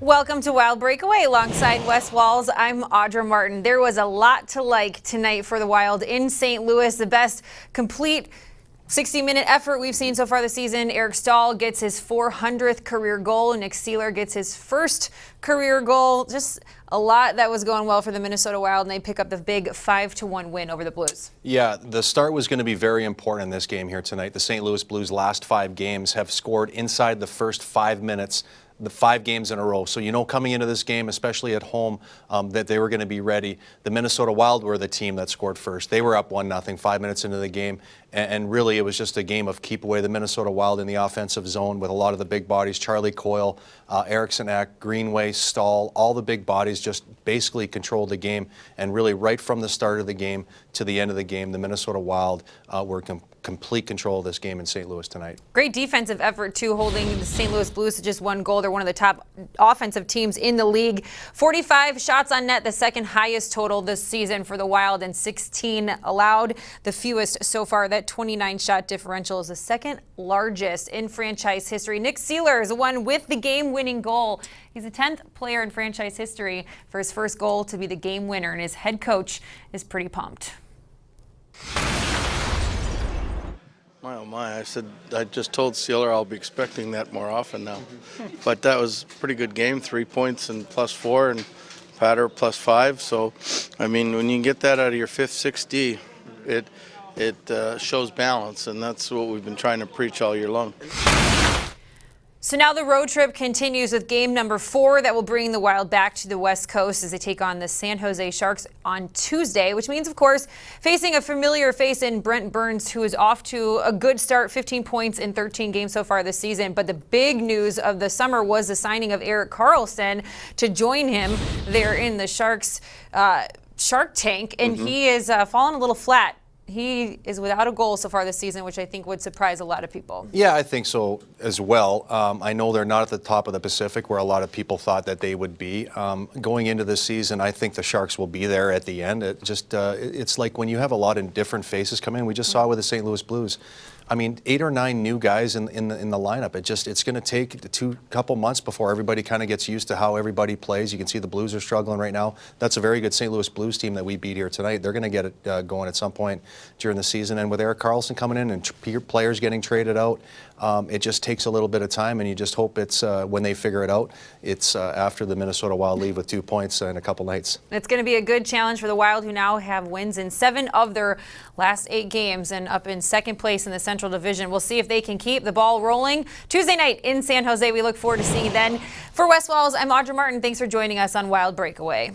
Welcome to Wild Breakaway alongside Wes Walls. I'm Audra Martin. There was a lot to like tonight for the Wild in St. Louis. The best complete 60-minute effort we've seen so far this season. Eric Staal gets his 400th career goal. Nick Seeler gets his first career goal. Just a lot that was going well for the Minnesota Wild, and they pick up the big 5-1 win over the Blues. Yeah, the start was going to be very important in this game here tonight. The St. Louis Blues' last 5 games have scored inside the first 5 minutes, the 5 games in a row. So you know coming into this game, especially at home, that they were going to be ready. The Minnesota Wild were the team that scored first. They were up 1-0 5 minutes into the game, and really it was just a game of keep away the Minnesota Wild in the offensive zone with a lot of the big bodies. Charlie Coyle, Eriksson Ek, Greenway, Staal, all the big bodies just basically controlled the game, and really right from the start of the game to the end of the game, the Minnesota Wild were complete control of this game in St. Louis tonight. Great defensive effort, too, holding the St. Louis Blues to just 1 goal. They're one of the top offensive teams in the league. 45 shots on net, the second highest total this season for the Wild, and 16 allowed, the fewest so far. That 29-shot differential is the second largest in franchise history. Nick Seeler is the one with the game-winning goal. He's the 10th player in franchise history for his first goal to be the game winner, and his head coach is pretty pumped. My oh my, I just told Seeler I'll be expecting that more often now. But that was a pretty good game, 3 points and +4 and Patter +5. So, I mean, when you can get that out of your 5th, 6th D, it shows balance, and that's what we've been trying to preach all year long. So now the road trip continues with game number 4 that will bring the Wild back to the West Coast as they take on the San Jose Sharks on Tuesday, which means, of course, facing a familiar face in Brent Burns, who is off to a good start, 15 points in 13 games so far this season. But the big news of the summer was the signing of Erik Karlsson to join him there in the Sharks Shark Tank, and he is fallen a little flat. He is without a goal so far this season, which I think would surprise a lot of people. Yeah, I think so as well. I know they're not at the top of the Pacific where a lot of people thought that they would be. Going into this season, I think the Sharks will be there at the end. It's like when you have a lot of different faces come in. We just saw it with the St. Louis Blues. I mean, 8 or 9 new guys in the lineup. It's going to take a couple months before everybody kind of gets used to how everybody plays. You can see the Blues are struggling right now. That's a very good St. Louis Blues team that we beat here tonight. They're going to get it going at some point during the season. And with Erik Karlsson coming in and players getting traded out, it just takes a little bit of time, and you just hope it's when they figure it out, it's after the Minnesota Wild leave with 2 points in a couple nights. It's going to be a good challenge for the Wild, who now have wins in 7 of their last 8 games and up in 2nd place in the Central Division. We'll see if they can keep the ball rolling Tuesday night in San Jose. We look forward to seeing you then. For Wes Walls, I'm Audra Martin. Thanks for joining us on Wild Breakaway.